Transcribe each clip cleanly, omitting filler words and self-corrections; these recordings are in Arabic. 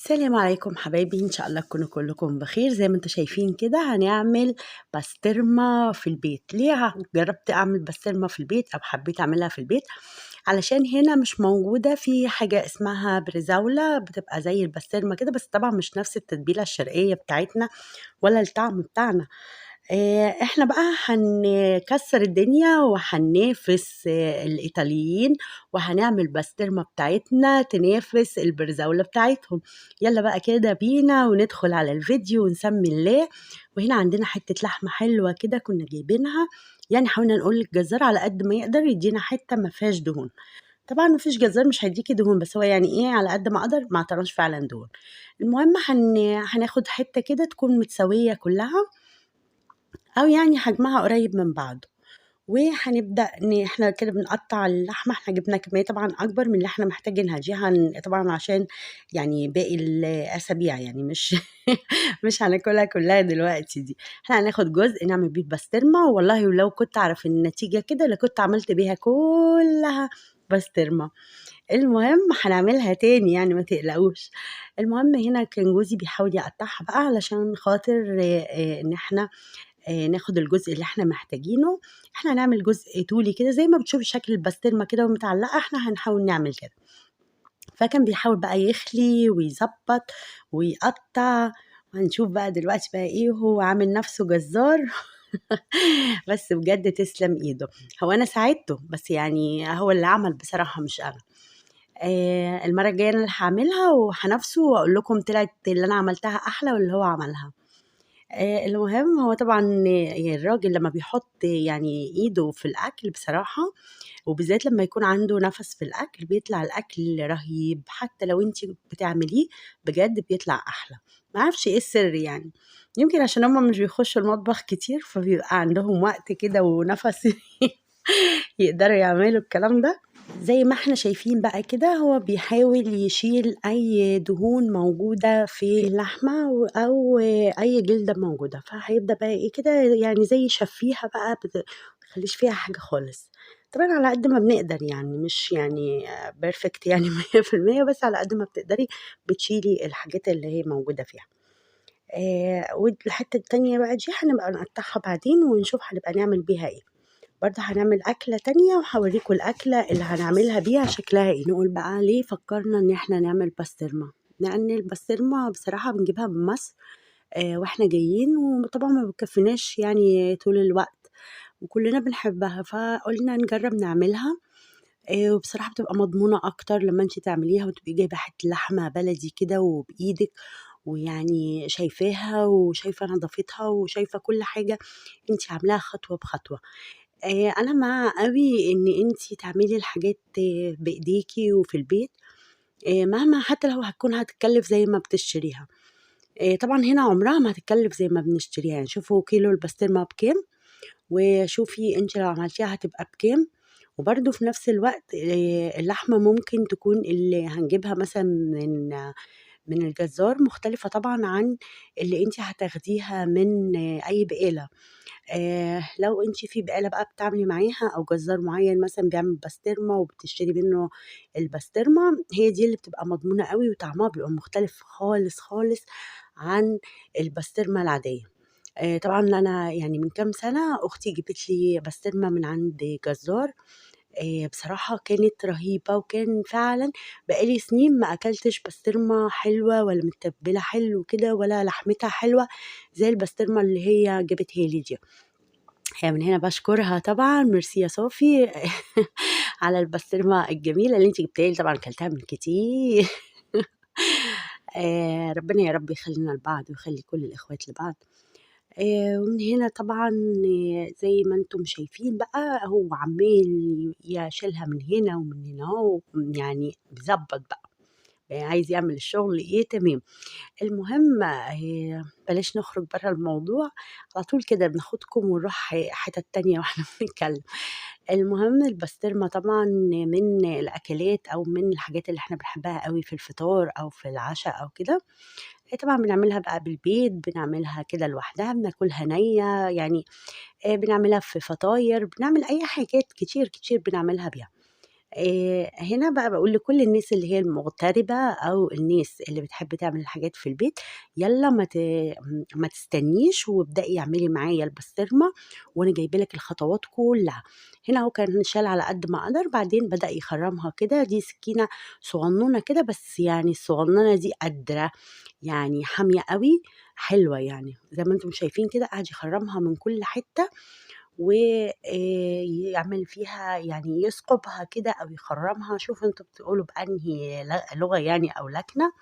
السلام عليكم حبايبي، ان شاء الله تكونوا كلكم بخير. زي ما انتم شايفين كده هنعمل بسطرمه في البيت. ليه جربت اعمل بسطرمه في البيت او حبيت اعملها في البيت؟ علشان هنا مش موجوده في حاجه اسمها بريزاولا، بتبقى زي البسطرمه كده، بس طبعا مش نفس التتبيله الشرقيه بتاعتنا ولا الطعم بتاعنا. إحنا بقى هنكسّر الدنيا وهننافس الإيطاليين، وهنعمل بسطرمة بتاعتنا تنافس البرزاولة بتاعتهم. يالّا بقى كده بينا وندخل على الفيديو ونسمّي الله. وهنا عندنا حتّة لحمة حلوة كده كُنّا جايبينها، يعني حاولنا نقول للجزار على قد ما يقدر يدّينا حتّة ما فيهاش دهون. طبعًا ما فيش جزار مش هيدّيكِ دهون، بس هو يعني إيه على قد ما أقدر ما اعتراش فعلًا دهون. المهم هناخد حتّة كده تكون متساوية كلّها، أو يعني حجمها قريب من بعضه. وهنبدأ إحنا كده بنقطّع اللحمة. إحنا جبنا كمية طبعًا أكبر من اللي إحنا محتاجينها، دي طبعًا عشان يعني باقي الأسابيع، يعني مش مش هناكلها كلّها دلوقتي دي. إحنا هناخد جزء نعمل بيه البسطرمة، والله ولو كنت أعرف النتيجة كده لكنت عملت بيها كلّها بسطرمة. المهم هنعملها تاني يعني ما تقلقوش. المهم هنا كان جوزي بيحاول يقطّعها بقى علشان خاطر إن إحنا ناخد الجزء اللي إحنا محتاجينه. إحنا هنعمل جزء طولي كده زي ما بتشوفي شكل البسطرمة كده ومتعلقة، إحنا هنحاول نعمل كده. فكان بيحاول بقى يخلي ويضبّط ويقطّع، وهنشوف بقى دلوقتي بقى إيه وهو عامل نَفْسه جزار. بس بجد تسلم إيده. هو أنا ساعدته، بس يعني هو اللي عمل بصراحة مش أنا. المرّة الجاية أنا اللي هاعملها وهانافسه وأقول لكم طلعت اللي أنا عملتها أحلى والّا هو عملها. المهم هو طبعًا الراجل لمّا بيحُط يعني إيده في الأكل بصراحة، وبالذات لمّا يكون عنده نَفَس في الأكل، بيطلع الأكل رهيب، حتى لو أنتِ بتعمليه بجد بيطلع أحلى. ما أعرفش إيه السر يعني، يمكن عشان هُم مش بيخشوا المطبخ كتير، فبيبقى عندهم وقت كده ونَفَس يقدروا يعملوا الكلام ده. زي ما إحنا شايفين بقى كده هو بيحاول يشيل أي دهون موجودة في اللحمة أو أي جلدة موجودة، فهيبدأ بقى إيه كده يعني زي يشفيها بقى ما يخلّيش فيها حاجة خالص. طبعًا على قد ما بنقدر يعني مش يعني perfect يعني 100%، بس على قد ما بتقدري بتشيلي الحاجات اللي هي موجودة فيها. والحتة التانية بقى دي هنبقى نقطّعها بعدين ونشوف هنبقى نعمل بيها إيه. برضه هنعمل أكلة تانية وهاوريكم الأكلة اللي هنعملها بيها شكلها إيه. نقول بقى ليه فكرنا إن إحنا نعمل بسطرمة؟ لأن البسطرمة بصراحة بنجيبها من مصر وإحنا جايين، وطبعًا ما بتكفيناش يعني طول الوقت، وكلنا بنحبها، فقُلنا نجرب نعملها. وبصراحة بتبقى مضمونة أكتر لمّا أنتِ تعمليها وتبقي جايبة حتة لحمة بلدي كده وبإيدِك، ويعني شايفاها وشايفة نضافتها وشايفة كل حاجة أنتِ عاملاها خطوة بخطوة. أنا مع أوي إن أنتِ تعملي الحاجات بإيديكِ وفي البيت، مهما حتى لو هتكلِّف زي ما بتشتريها. طبعًا هنا عمرها ما هتتكلِّف زي ما بنشتريها، يعني شوفوا كيلو البسطرمة بكام، وشوفي أنتِ لو عملتيها هتبقى بكام. وبرضه في نفس الوقت اللحمة ممكن تكون اللي هنجيبها مثلًا من الجزار مختلفة طبعًا عن اللي أنتِ هتاخديها من أي بقالة. لو أنتِ في بقالة بقى بتتعاملي معاها أو جزار معيّن مثلًا بيعمل بسطرمة وبتشتري منه البسطرمة، هي دي اللي بتبقى مضمونة أوي وطعمها بيبقى مختلف خالص، خالص عن البسطرمة العادية. طبعًا أنا يعني من كام سنة أختي جابت لي بسطرمة من عند جزار، بصراحة كانت رهيبة، وكان فعلًا بقى لي سنين ما أكلتش بسطرمة حلوة ولا متبّلة حلو كده ولا لحمتها حلوة زي البسطرمة اللي هي جابتها لي دي. هي من هنا باشكرها طبعًا، ميرسي يا صوفي على البسطرمة الجميلة اللي أنتِ جبتيها لي، طبعًا كلتها من كتير. ربنا يا رب يخلّينا لبعض ويخلّي كل الإخوات لبعض. ومن هنا طبعًا زي ما أنتم شايفين بقى هو عمّال يشيلها من هنا ومن هنا أهو، يعني بيضبّط بقى، عايز يعمل الشغل إيه تمام. المهم بلاش نخرج برّه الموضوع، على طول كده بناخدكم ونروح حتت تانية وإحنا بنتكلم. المهم البسطرمة طبعًا من الأكلات أو من الحاجات اللي إحنا بنحبها أوي في الفطار أو في العشا أو كده. طبعًا بنعملها بقى بالبيض، بنعملها كده لوحدها، بناكلها نيّة، يعني بنعملها في فطاير، بنعمل أي حاجات كتير، كتير بنعملها بيها. هنا بقى باقول لكل الناس اللي هي المغتربة أو الناس اللي بتحب تعمل الحاجات في البيت، يالّا ما تستنيش وابدئي اعملي معايا البسطرمة وأنا جايبة لِك الخطوات كلّها. هنا أهو كان شال على قد ما قدر، بعدين بدأ يخرّمها كده، دي سكينة صغنونة كده بس يعني الصغننة دي قادرة، يعني حامية أوي، حلوة يعني، زي ما أنتم شايفين كده قعد يخرّمها من كل حتّة يعمل فيها يعني يثقبها كده أو يخرّمها، شوفوا أنتم بتقولوا بأنهي لغة يعني أو لكنة.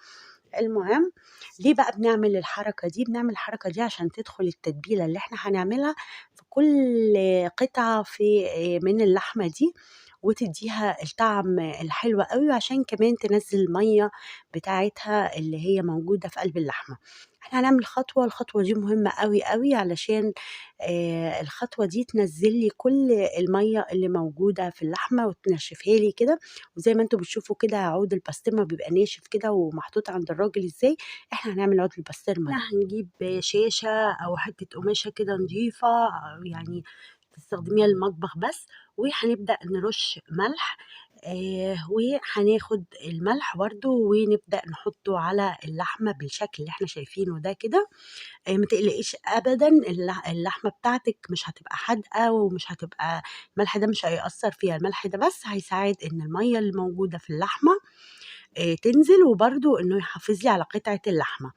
المهم ليه بقى بنعمل الحركة دي؟ بنعمل الحركة دي عشان تدخل التتبيلة اللي إحنا هنعملها في كل قطعة من اللحمة دي، وتدّيها الطعم الحلو أوي، وعشان كمان تنزّل المَيّة بتاعتها اللي هي موجودة في قلب اللحمة. إحنا هنعمل الخطوة دي مهمة أوي، أوي علشان الخطوة دي تنزّل لي كل المَيّة اللي موجودة في اللحمة وتنشّفها لي كده، وزي ما أنتم بتشوفوا كده عود البسطرمة بيبقى ناشف كده ومحطوط عند الراجل إزاي، إحنا هنعمل عود البسطرمة ده. إحنا هنجيب شاشة أو حتّة قماشة كده نضيفة أو يعني تستخدميها للمطبخ بس، وهنبدأ نرُش ملح وهناخد الملح برضه ونبدأ نحطّه على اللحمة بالشكل اللي إحنا شايفينه ده كده. ما تقلقيش أبدًا اللحمة بتاعتِك مش هتبقى حادقة ومش هتبقى الملح ده مش هيأثّر فيها، الملح ده بس هيساعد إن المَيّة اللي موجودة في اللحمة تنزل وبرضه إنه يحافظ لي على قطعة اللحمة.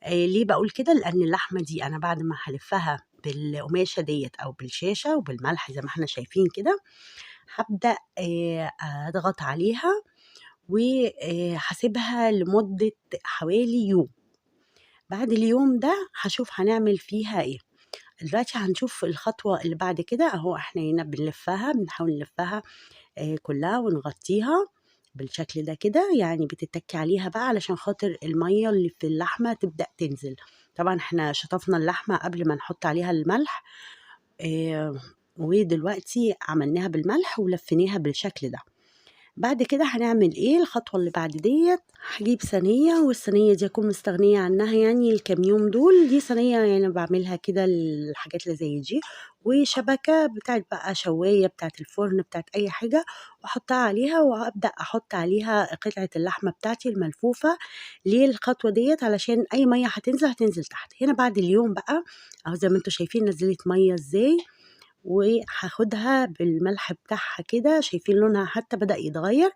ليه باقول كده؟ لإن اللحمة دي أنا بعد ما هالفّها بالقماشة ديّة أو بالشاشة وبالملح زي ما إحنا شايفين كده، هابدأ أضغط عليها هاسيبها لمدة حوالي يوم. بعد اليوم ده هاشوف هنعمل فيها إيه. دلوقتي هنشوف الخطوة اللي بعد كده أهو إحنا هنا بنحاول نلفّها كلّها ونغطّيها بالشكل ده كده، يعني بتتّكي عليها بقى علشان خاطر المَيّة اللي في اللحمة تبدأ تنزل. طبعًا إحنا شطفنا اللحمة قبل ما نحُط عليها الملح ودلوقتي عملناها بالملح ولفّيناها بالشكل ده. بعد كده هنعمل إيه، الخطوة اللي بعد ديّة هاجيب صينية والصينية دي أكون مستغنية عنها يعني الكام يوم دول، دي صينية يعني باعملها كده للحاجات اللي زي دي، وشبكة بتاعة بقى شواية، بتاعة الفرن، بتاعة أي حاجة، وأحطها عليها وأبدأ أحط عليها قطعة اللحمة بتاعتي الملفوفة. ليه الخطوة ديّة؟ علشان أي مَيّة هتنزل تحت. هنا بعد اليوم بقى أهو زي ما أنتم شايفين نزّلت مَيّة إزاي، وهاخدها بالملح بتاعها كده، شايفين لونها حتى بدأ يتغيّر،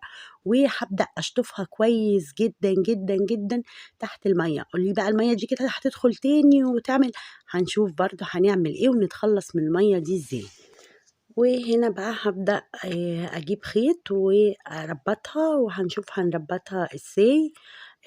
وهابدأ أشطفها كويس جدًا، جدًا، جدًا تحت المَيّة. قولي لي بقى المَيّة دي كده هتدخل تاني وتعمل هنشوف برضه هنعمل إيه ونتخلّص من المَيّة دي إزاي. وهنا بقى هابدأ أجيب خيط وأربّطها وهنشوف هنربّطها إزاي.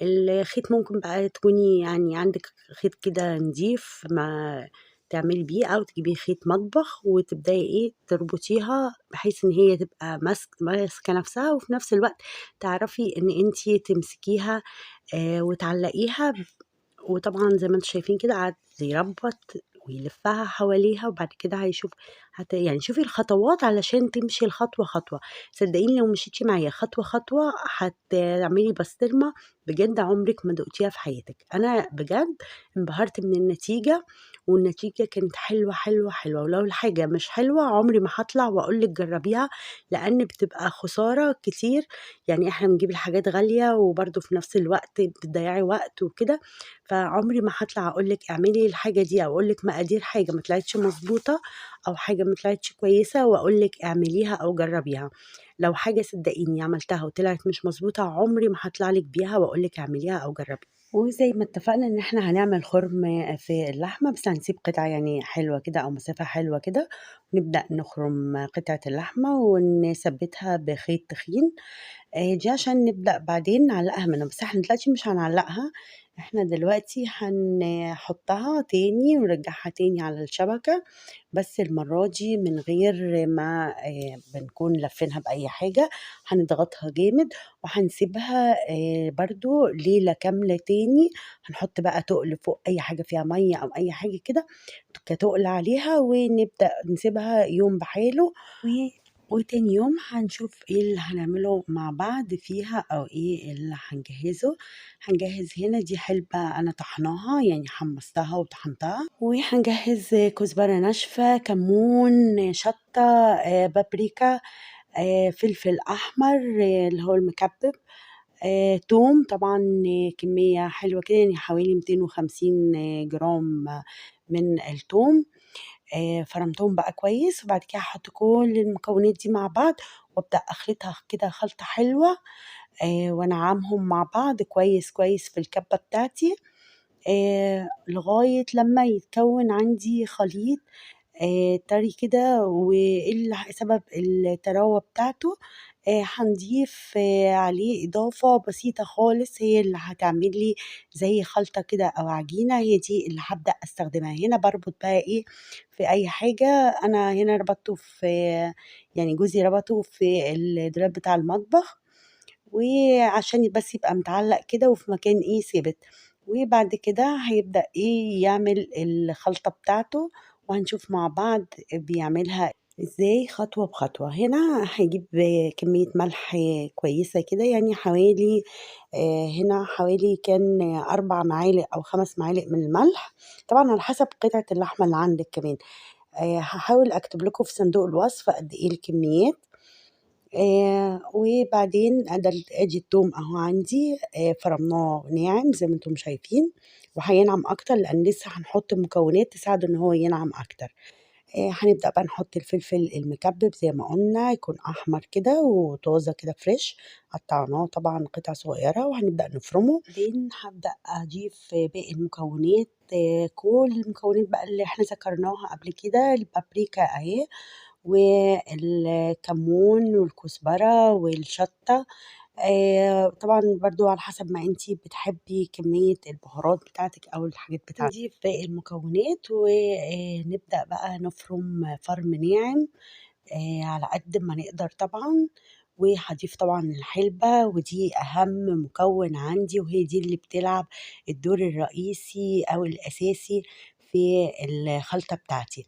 الخيط ممكن بقى تكوني يعني عندِك خيط كده نضيف ما تعملي بيه أو تجيبي خيط مطبخ وتبدئي تربطيها بحيث إن هي تبقى ماسكة نَفْسها وفي نَفْس الوقت تعرفي إن أنتِ تمسكيها وتعلّقيها وطبعًا زي ما أنتم شايفين كده قعد يربّط ويلفّها حواليها وبعد كده هيشوف يعني شوفي الخطوات علشان تمشي الخطوة خطوة، صدقيني لو مشيتِ معايا خطوة خطوة هتعملي بسطرمة بجد عمرِك ما دُقتيها في حياتِك. أنا بجد انبهرت من النتيجة، والنتيجة كانت حلوة، حلوة، حلوة، ولو الحاجة مش حلوة عمري ما هاطلع وأقول لِك جرّبيها، لإن بتبقى خسارة كتير، يعني إحنا بنجيب الحاجات غالية وبرضه في نفس الوقت بتضيّعي وقت وكده، فعمري ما هاطلع أقول لِك اعملي الحاجة دي أو أقول لِك مقادير حاجة ما طلعتش مضبوطة أو حاجة ما طلعتش كويسة وأقول لِك اعمليها أو جرّبيها. لو حاجة صدقيني عملتها وطلعت مش مضبوطة عمري ما هاطلع لِك بيها وأقول لِك اعمليها أو جرّبيها. وزي ما اتفقنا إن إحنا هنعمل خُرم في اللحمة، بس هنسيب قطعة يعني حلوة كده أو مسافة حلوة كده، ونبدأ نخرم قطعة اللحمة ونثبّتها بخيط تخين. دي عشان نبدأ بعدين نعلّقها منها، بس إحنا دلوقتي مش هنعلّقها، إحنا دلوقتي هنحطها تاني ونرجّعها تاني على الشبكة، بس المرّة دي من غير ما بنكون لافينها بأي حاجة، هنضغطها جامد وهنسيبها برضه ليلة كاملة تاني، هنحط بقى تُقل فوق أي حاجة فيها مَيّة أو أي حاجة كده كتُقل عليها، ونبدأ نسيبها يوم بحاله وتاني يوم هنشوف إيه اللي هنعمله مع بعض فيها أو إيه اللي هنجهّزه. هنجهّز هنا دي حلبة أنا طحناها، يعني حمّصتها وطحنتها، وهنجهّز كزبرة ناشفة، كمون، شطة، بابريكا، فلفل أحمر اللي هو المكبب، توم طبعا كمية حلوة كده، يعني حوالي 250 جرام من التوم. فرمتهم بقى كويس، وبعد كده هحط كل المكونات دي مع بعض وابدأ اخلطها كده خلطة حلوة، وانعمهم مع بعض كويس كويس في الكبة بتاعتي، لغاية لما يتكون عندي خليط طري كده. سبب الطراوة بتاعته هنضيف عليه إضافة بسيطة خالص، هي اللي هتعمل لي زي خلطة كده أو عجينة، هي دي اللي هبدأ أستخدمها. هنا بربط بقى إيه في أي حاجة، أنا هنا ربطته في، يعني جوزي ربطه في الدولاب بتاع المطبخ، وعشان بس يبقى متعلق كده وفي مكان ايه ثابت. وبعد كده هيبدأ ايه يعمل الخلطة بتاعته، وهنشوف مع بعض بيعملها ازاي خطوة بخطوة. هنا هيجيب كمية ملح كويسة كده، يعني حوالي هنا حوالي كان 4 معالق أو 5 معالق من الملح، طبعا على حسب قطعة اللحمة اللي عندك كمان. هحاول أكتب لكم في صندوق الوصف قد إيه الكميات. وبعدين أدي التوم أهو عندي، فرمناه ناعم زي ما انتم شايفين، وهينعم أكتر لأن لسه هنحط مكونات تساعده إن هو ينعم أكتر. هنبدأ بقى نحط الفلفل المكبب زي ما قلنا، يكون أحمر كده وطازة كده فريش، قطعناه طبعا قطع صغيرة وهنبدأ نفرمه. بعدين هبدأ أضيف باقي المكونات، كل المكونات بقى اللي احنا ذكرناها قبل كده، البابريكا أهي، والكمون والكزبرة والشطة. طبعا برضو على حسب ما انتي بتحبي كمية البهارات بتاعتك أو الحاجات بتاعتك. نضيف باقي المكونات ونبدأ بقى نفرم فرم ناعم على قد ما نقدر طبعا. وهضيف طبعا الحلبة، ودي أهم مكون عندي، وهي دي اللي بتلعب الدور الرئيسي أو الأساسي في الخلطة بتاعتي.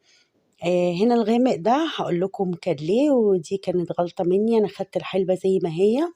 هنا الغامق ده هاقول لكم كان ليه، ودي كانت غلطة مني، أنا خدت الحلبة زي ما هي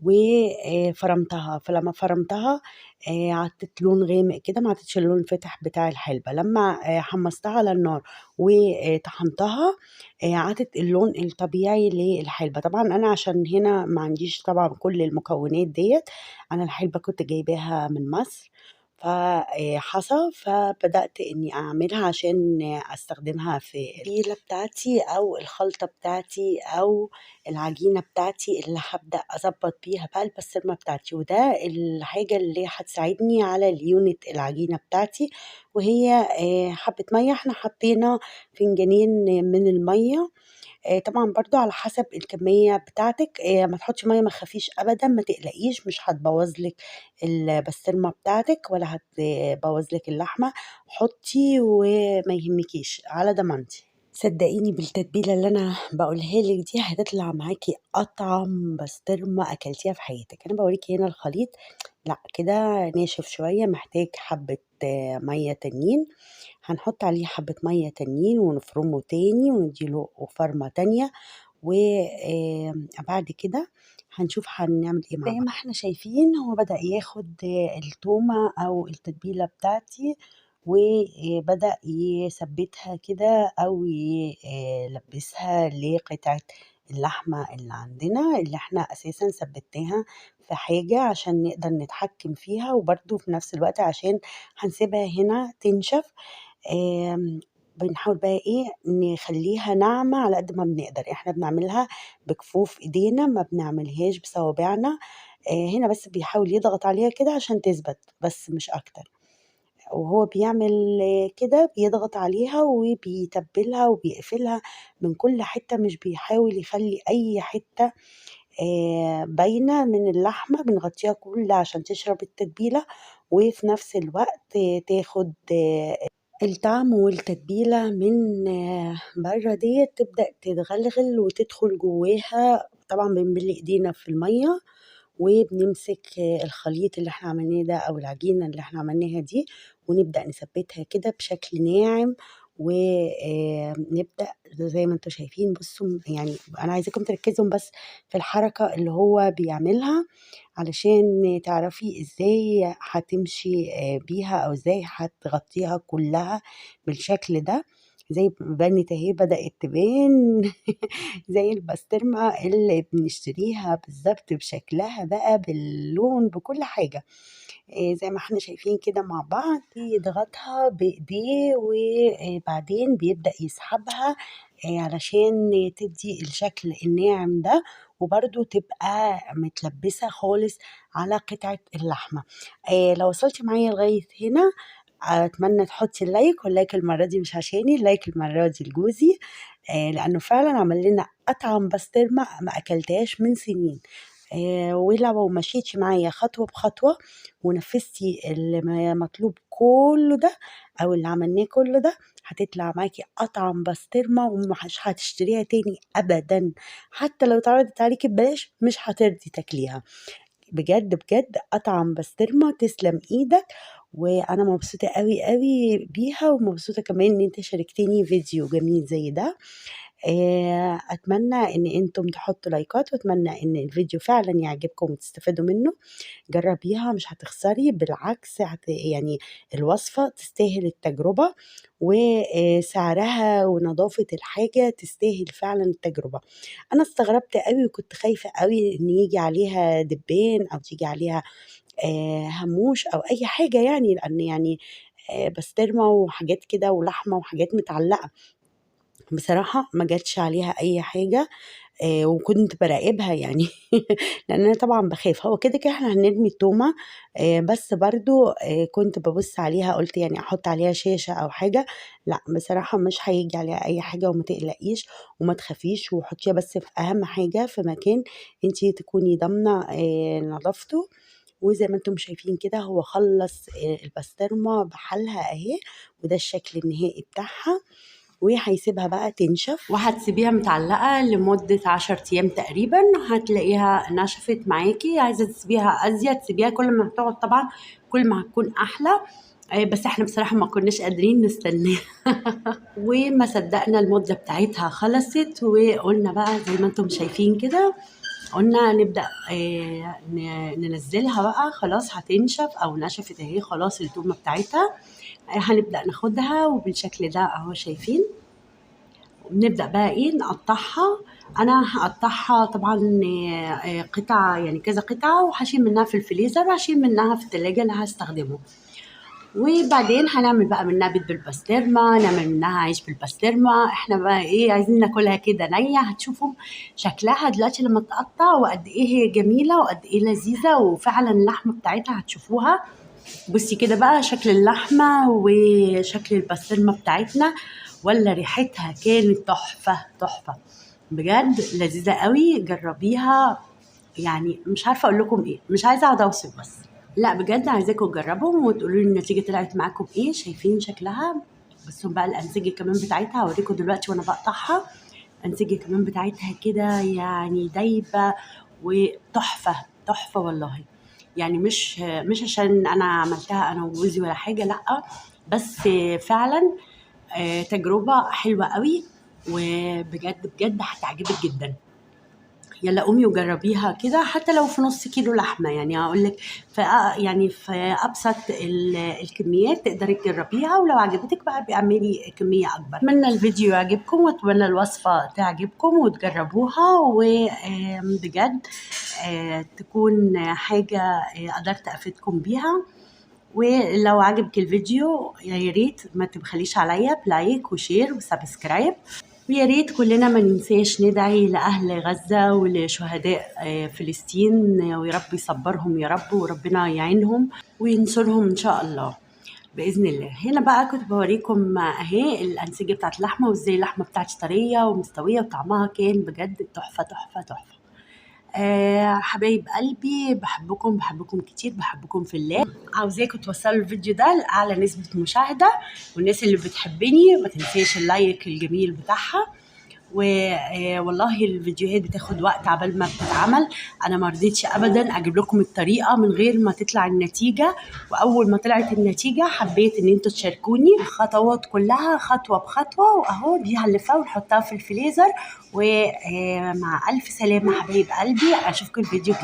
وفرمتها، فلما فرمتها عطت لون غامق كده، ما عطتش اللون الفاتح بتاع الحلبة. لما حمصتها على النار وطحنتها عطت اللون الطبيعي للحلبة. طبعا أنا عشان هنا ما عنديش طبعا كل المكونات ديت، أنا الحلبة كنت جايباها من مصر فحصى، فبدأت إني أعملها عشان أستخدمها في التتبيلة بتاعتي أو الخلطة بتاعتي أو العجينة بتاعتي اللي هابدأ أضبط بيها بقى البسطرمة بتاعتي. وده الحاجة اللي هتساعدني على ليونة العجينة بتاعتي، وهي حبة مية. احنا حطينا فنجانين من المية، طبعًا برضه على حسب الكمية بتاعتِك، ما تحطّي مَيّة ما تخافيش أبدًا، ما تقلقيش، مش هتبوّظ لِك البسطرمة بتاعتِك ولا هتبوّظ لِك اللحمة، حطّي وما يهمكيش على ضمانتي. صدقيني بالتتبيلة اللي أنا باقولها لِك دي هتطلع معاكِ أطعم بسطرمة أكلتيها في حياتِك. أنا باوريكِ هنا الخليط، لأ كده ناشف شوية، محتاج حبّة مَيّة تانيين، هنحط عليه حبة مية تانيين ونفرمه تاني وندي له فرمة تانية. وبعد كده هنشوف هنعمل ايه مع بعض. زي ما احنا شايفين هو بدأ ياخد التومة أو التتبيلة بتاعتي، وبدأ يثبتها كده أو يلبسها لقطعة اللحمة اللي عندنا، اللي احنا أساسا ثبتناها في حاجة عشان نقدر نتحكم فيها، وبرضو في نفس الوقت عشان هنسيبها هنا تنشف. بنحاول بقى إيه، نخلّيها ناعمة على قد ما بنقدر، إحنا بنعملها بكفوف إيدينا ما بنعملهاش بصوابعنا، هنا بس بيحاول يضغط عليها كده عشان تثبت بس مش أكتر. وهو بيعمل كده بيضغط عليها وبيتبّلها وبيقفلها من كل حتّة، مش بيحاول يخلّي أي حتّة باينة من اللحمة، بنغطّيها كلها عشان تشرب التتبيلة، وفي نفس الوقت تاخد الطعم والتتبيلة من برّه ديّة، تبدأ تتغلغل وتدخل جواها. طبعًا بنبِل إيدينا في المَيّة وبنمسك الخليط اللي إحنا عملناه ده أو العجينة اللي إحنا عملناها دي، ونبدأ نثبّتها كده بشكل ناعم، نبدأ زي ما أنتم شايفين. بُصّوا يعني أنا عايزاكم تركّزوا بس في الحركة اللي هو بيعملها، علشان تعرفي إزاي هتمشي بيها أو إزاي هتغطّيها كلّها بالشكل ده. زي ما بانت اهي، بدأت تبان زي البسطرمة اللي بنشتريها بالظبط، بشكلها بقى، باللون، بكل حاجة. زي ما احنا شايفين كده مع بعض، يضغطها بإيديه وبعدين بيبدأ يسحبها علشان تدي الشكل الناعم ده، وبرده تبقى متلبسة خالص على قطعة اللحمة. لو وصلتي معايا لغاية هنا، أتمنى تحطي اللايك، واللايك المرة دي مش عشاني، اللايك المرة دي لجوزي، لأنه فعلا عمل لنا أطعم بسطرمة ما أكلتهاش من سنين. ولو مشيتي معايا خطوة بخطوة ونفذتي المطلوب كله ده، أو اللي عملناه كله ده، هتطلع معاكي أطعم بسطرمة ومش هتشتريها تاني أبدا. حتى لو اتعرضت عليكي ببلاش مش هترضي تاكليها. بجد بجد أطعم بسطرمة، تسلم إيدك. وأنا مبسوطة قوي قوي بيها، ومبسوطة كمان إن أنت شاركتني فيديو جميل زي ده. أتمنى إن أنتم تحطوا لايكات، وأتمنى إن الفيديو فعلا يعجبكم وتستفادوا منه. جربيها مش هتخسري، بالعكس يعني الوصفة تستاهل التجربة، وسعرها ونظافة الحاجة تستاهل فعلا التجربة. أنا استغربت قوي وكنت خايفة قوي إن يجي عليها دبان أو تيجي عليها هموش أو أي حاجة، يعني لأن يعني بسطرمة وحاجات كده ولحمة وحاجات متعلقة. بصراحة ما جاتش عليها أي حاجة، وكنت براقبها يعني لأن أنا طبعا بخاف. هو كده كده احنا هنرمي التومة، بس برضو كنت ببص عليها، قلت يعني أحط عليها شاشة أو حاجة. لا بصراحة مش هيجي عليها أي حاجة، وما تقلقيش وما تخافيش، وحطيها بس في أهم حاجة في مكان انتي تكوني ضامنة نظافته. وزي ما انتم شايفين كده، هو خلص البسطرمة بحالها اهي، وده الشكل النهائي بتاعها. وهيسيبها بقى تنشف، وهتسيبيها متعلقة لمدة 10 أيام تقريبا، هتلاقيها نشفت معاكي. عايزة تسيبيها أزيد تسيبيها، كل ما هتقعد طبعا كل ما هتكون أحلى. بس احنا بصراحة ما كناش قادرين نستناها وما صدقنا المدة بتاعتها خلصت، وقلنا بقى زي ما انتم شايفين كده، قلنا نبدأ ننزلها بقى. خلاص هتنشف أو نشفت اهي خلاص التومة بتاعتها. هنبدأ ناخدها وبالشكل ده اهو شايفين. نبدأ بقى ايه نقطعها. انا هقطعها طبعا قطع، يعني كذا قطعة، وهشيل منها في الفريزر وهشيل منها في التلاجة اللي هستخدمه. وبعدين هنعمل بقى منها بيض بالبسطرمة، نعمل منها عيش بالبسطرمة. احنا بقى ايه عايزين ناكلها كده نية. هتشوفوا شكلها دلوقتي لما تقطع وقد ايه هي جميلة وقد ايه لذيذة، وفعلا اللحمة بتاعتها هتشوفوها. بصي كده بقى شكل اللحمة وشكل البسطرمة بتاعتنا، ولا ريحتها كانت تحفة تحفة بجد، لذيذة قوي. جربيها، يعني مش عارفة اقول لكم ايه، مش عايزة اقعد اوصف، بس لا بجد عايزاكم تجربوا وتقولوا لي النتيجة طلعت معاكم ايه. شايفين شكلها؟ بس بقى الانسجة كمان بتاعتها هوريكم دلوقتي وانا بقطعها. الانسجة كمان بتاعتها كده يعني دايبة وتحفة تحفة والله. يعني مش عشان انا عملتها انا وجوزي ولا حاجة، لا، بس فعلا تجربة حلوة قوي، وبجد بجد هتعجبك جدا. يلا قومي وجربيها كده، حتى لو في نص كيلو لحمة. يعني هقول لك يعني في أبسط الكميات تقدري تجربيها، ولو عجبتك بقى بيعملي كمية أكبر. أتمنى الفيديو يعجبكم، وأتمنى الوصفة تعجبكم وتجربوها، وبجد تكون حاجة قدرت أفيدكم بيها. ولو عجبك الفيديو يا ريت ما تبخليش عليا بلايك وشير وسبسكرايب. ويا ريت كلنا ما ننساش ندعي لأهل غزة ولشهداء فلسطين، ويا رب يصبرهم يا رب، وربنا يعينهم وينصرهم إن شاء الله بإذن الله. هنا بقى كنت بوريكم اهي الأنسجة بتاعت اللحمة، وازاي اللحمة بتاعتي طرية ومستوية، وطعمها كان بجد تحفة تحفة تحفة. حبايب قلبي، بحبكم كتير، بحبكم في الله. عاوزاكم توصلوا الفيديو ده لأعلى نسبة مشاهدة، والناس اللي بتحبني ما تنسيش اللايك الجميل بتاعها. والله الفيديوهات بتاخد وقت عبال ما بتتعمل. انا ما رضيتش ابدا اجيب لكم الطريقه من غير ما تطلع النتيجه، واول ما طلعت النتيجه حبيت ان انتوا تشاركوني الخطوات كلها خطوه بخطوه. واهو دي هنلفها ونحطها في الفريزر. ومع الف سلامه حبايب قلبي، اشوفكم الفيديو الجاي.